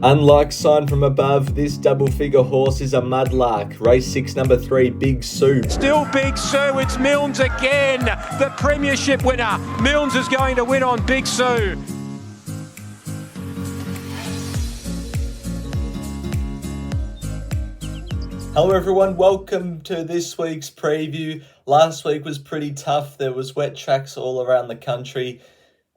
Unlike Sign from Above, this double figure horse is a mudlark. Race 6, number 3, Big Sue. Still Big Sue, it's Milnes again, the premiership winner. Milnes is going to win on Big Sue. Hello everyone, welcome to this week's preview. Last week was pretty tough. There was wet tracks all around the country,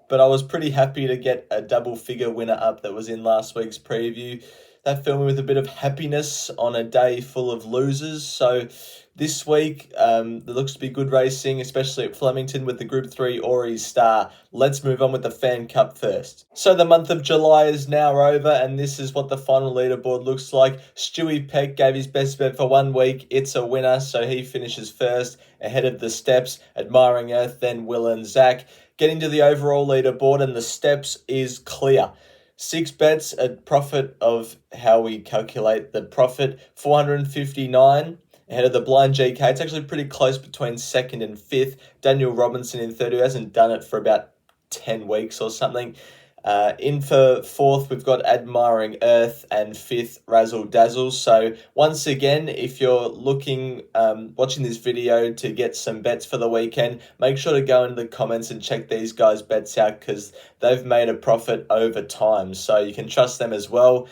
but I was pretty happy to get a double figure winner up that was in last week's preview. That filled me with a bit of happiness on a day full of losers. So this week, there looks to be good racing, especially at Flemington with the Group 3 Ori Star. Let's move on with the Fan Cup first. So the month of July is now over, and this is what the final leaderboard looks like. Stewie Peck gave his best bet for 1 week. It's a winner, so he finishes first ahead of the Steps, Admiring Earth, then Will and Zach. Getting to the overall leaderboard, and the Steps is clear. 6 bets, a profit of how we calculate the profit, 459 ahead of the Blind GK. It's actually pretty close between 2nd and 5th. Daniel Robinson in 3rd, who hasn't done it for about 10 weeks or something. In for 4th, we've got Admiring Earth, and 5th, Razzle Dazzle. So once again, if you're looking, watching this video to get some bets for the weekend, make sure to go into the comments and check these guys' bets out because they've made a profit over time. So you can trust them as well.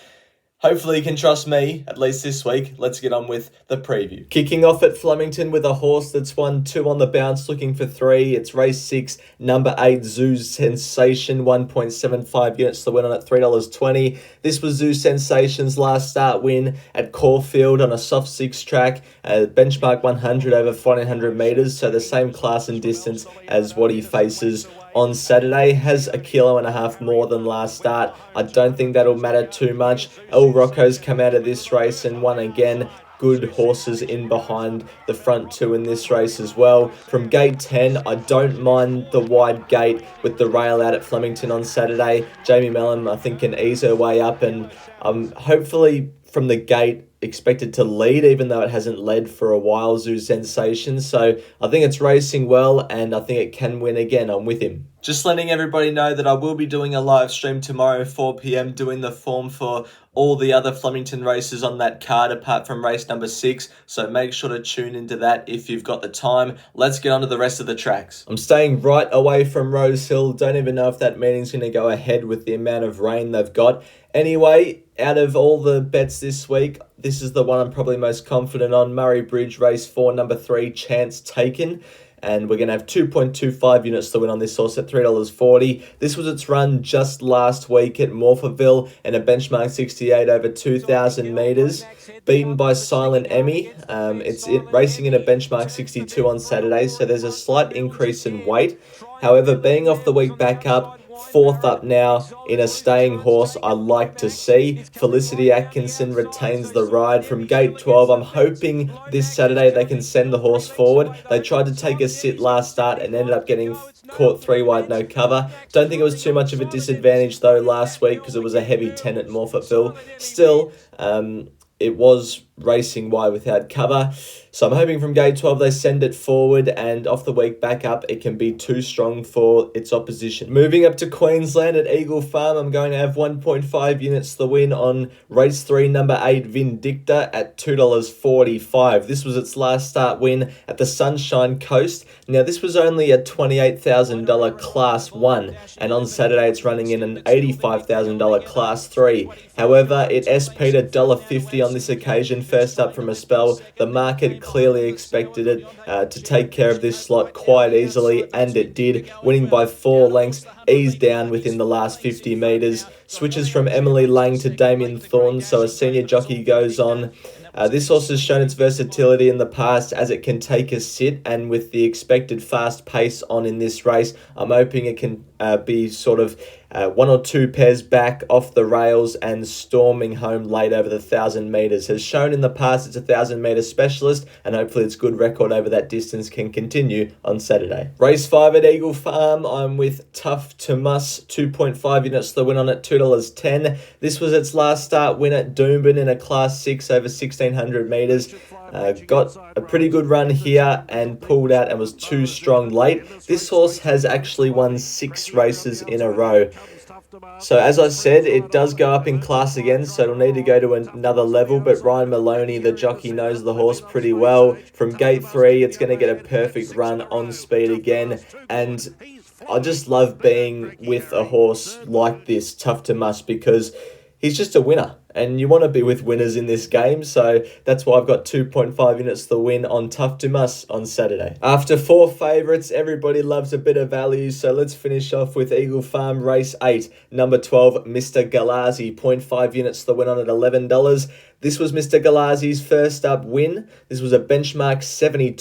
Hopefully you can trust me, at least this week. Let's get on with the preview. Kicking off at Flemington with a horse that's won 2 on the bounce, looking for 3. It's race 6, number 8, Zoo's Sensation, 1.75 units to win on at $3.20. This was Zoo's Sensation's last start win at Caulfield on a soft 6 track, benchmark 100 over 1400 metres, so the same class and distance as what he faces on Saturday. Has 1.5 kilos more than last start. I don't think that'll matter too much. El Rocco's come out of this race and won again. Good horses in behind the front 2 in this race as well. From gate 10, I don't mind the wide gate with the rail out at Flemington on Saturday. Jamie Mellon, I think, can ease her way up, and hopefully from the gate expected to lead, even though it hasn't led for a while, Zoo Sensation. So I think it's racing well, and I think it can win again. I'm with him. Just letting everybody know that I will be doing a live stream tomorrow, 4 p.m, doing the form for all the other Flemington races on that card, apart from race number 6. So make sure to tune into that if you've got the time. Let's get on to the rest of the tracks. I'm staying right away from Rose Hill. Don't even know if that meeting's going to go ahead with the amount of rain they've got. Anyway, out of all the bets this week, this is the one I'm probably most confident on. Murray Bridge, race 4, number 3, Chance Taken. And we're going to have 2.25 units to win on this horse at $3.40. This was its run just last week at Morphettville and a benchmark 68 over 2,000 metres. Beaten by Silent Emmy. It's racing in a benchmark 62 on Saturday, so there's a slight increase in weight. However, being off the week back up, 4th up now in a staying horse I like to see. Felicity Atkinson retains the ride from gate 12. I'm hoping this Saturday they can send the horse forward. They tried to take a sit last start and ended up getting caught 3 wide, no cover. Don't think it was too much of a disadvantage though last week because it was a heavy 10 at Morphettville. Still, it was racing wide without cover. So I'm hoping from gate 12 they send it forward, and off the week back up it can be too strong for its opposition. Moving up to Queensland at Eagle Farm, I'm going to have 1.5 units to the win on race 3, number 8, Vindicta at $2.45. This was its last start win at the Sunshine Coast. Now this was only a $28,000 class 1, and on Saturday it's running in an $85,000 class 3. However, it SP'd $1.50 on this occasion, first up from a spell. The market clearly expected it to take care of this slot quite easily, and it did, winning by 4 lengths, eased down within the last 50 metres. Switches from Emily Lang to Damien Thorne, so a senior jockey goes on. This horse has shown its versatility in the past as it can take a sit, and with the expected fast pace on in this race, I'm hoping it can be sort of 1 or 2 pairs back off the rails and storming home late over the 1,000 metres. Has shown in the past it's a 1,000 metre specialist, and hopefully its good record over that distance can continue on Saturday. Race 5 at Eagle Farm, I'm with Tough to Muss, 2.5 units to the win on at $2.10. This was its last start win at Doomben in a class 6 over 16 1600 meters. Got a pretty good run here and pulled out and was too strong late. This horse has actually won 6 races in a row. So as I said, it does go up in class again, so it'll need to go to another level, but Ryan Maloney, the jockey, knows the horse pretty well. From gate 3, it's going to get a perfect run on speed again, and I just love being with a horse like this, Tough to Must, because he's just a winner. And you want to be with winners in this game, so that's why I've got 2.5 units to the win on Tough to Must on Saturday. After 4 favourites, everybody loves a bit of value, so let's finish off with Eagle Farm Race 8. Number 12, Mr. Galazi, 0.5 units to the win on at $11. This was Mr. Galazi's first up win. This was a benchmark 70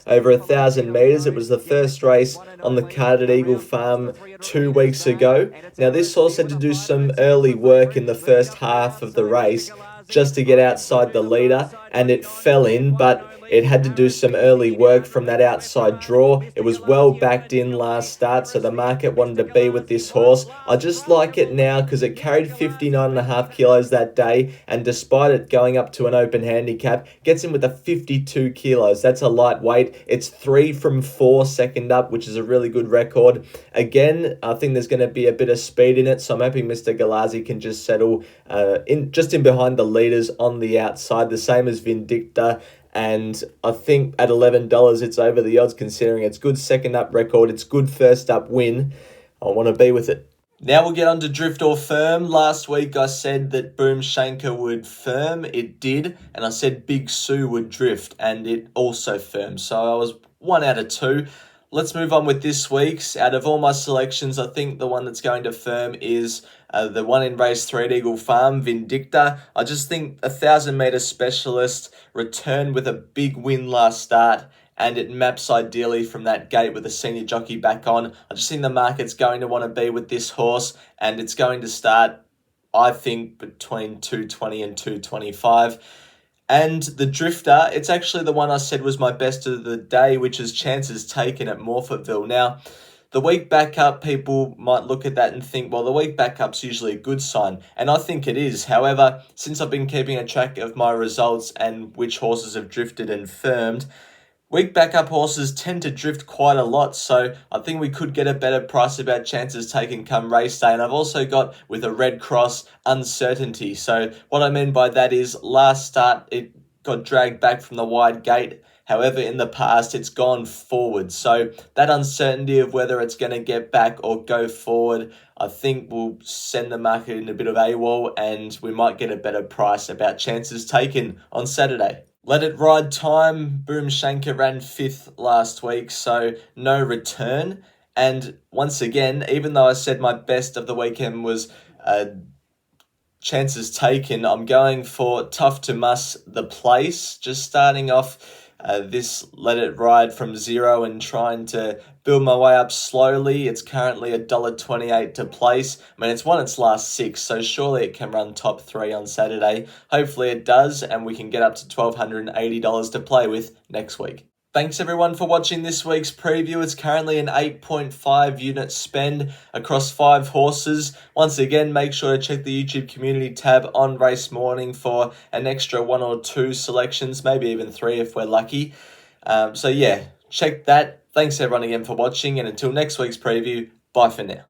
over 1,000 metres. It was the first race on the card at Eagle Farm 2 weeks ago. Now this horse had to do some early work in the first half of the race just to get outside the leader, and it fell in, but it had to do some early work from that outside draw. It was well backed in last start, so the market wanted to be with this horse. I just like it now because it carried 59.5 kilos that day, and despite it going up to an open handicap, gets in with a 52 kilos. That's a lightweight. It's 3 from 4 second up, which is a really good record. Again, I think there's going to be a bit of speed in it, so I'm hoping Mr. Galazi can just settle in behind the leaders on the outside, the same as Vindicta. And I think at $11, it's over the odds considering it's good second up record. It's good first up win. I want to be with it. Now we'll get on to Drift or Firm. Last week I said that Boom Shanker would firm. It did. And I said Big Sue would drift. And it also firmed. So I was 1 out of 2. Let's move on with this week's. Out of all my selections, I think the one that's going to firm is the one in race 3 at Eagle Farm, Vindicta. I just think 1,000-metre specialist returned with a big win last start, and it maps ideally from that gate with a senior jockey back on. I just think the market's going to want to be with this horse, and it's going to start, I think, between 220 and 225. And the Drifter, it's actually the one I said was my best of the day, which is Chances Taken at Morphettville. Now, the week back up, people might look at that and think, well, the week back up's usually a good sign. And I think it is. However, since I've been keeping a track of my results and which horses have drifted and firmed, week back up horses tend to drift quite a lot, so I think we could get a better price about Chances Taken come race day. And I've also got, with a Red Cross, Uncertainty. So what I mean by that is last start it got dragged back from the wide gate. However, in the past, it's gone forward. So that uncertainty of whether it's going to get back or go forward, I think will send the market in a bit of AWOL, and we might get a better price about Chances Taken on Saturday. Let It Ride time. Boom Shanker ran 5th last week, so no return. And once again, even though I said my best of the weekend was Chances Taken, I'm going for Tough to Must, the place. Just starting off this Let It Ride from 0 and trying to build my way up slowly. It's currently $1.28 to place. I mean, it's won its last 6, so surely it can run top 3 on Saturday. Hopefully it does, and we can get up to $1,280 to play with next week. Thanks everyone for watching this week's preview. It's currently an 8.5 unit spend across 5 horses. Once again, make sure to check the YouTube community tab on race morning for an extra 1 or 2 selections, maybe even 3 if we're lucky. So yeah, check that. Thanks everyone again for watching, and until next week's preview, bye for now.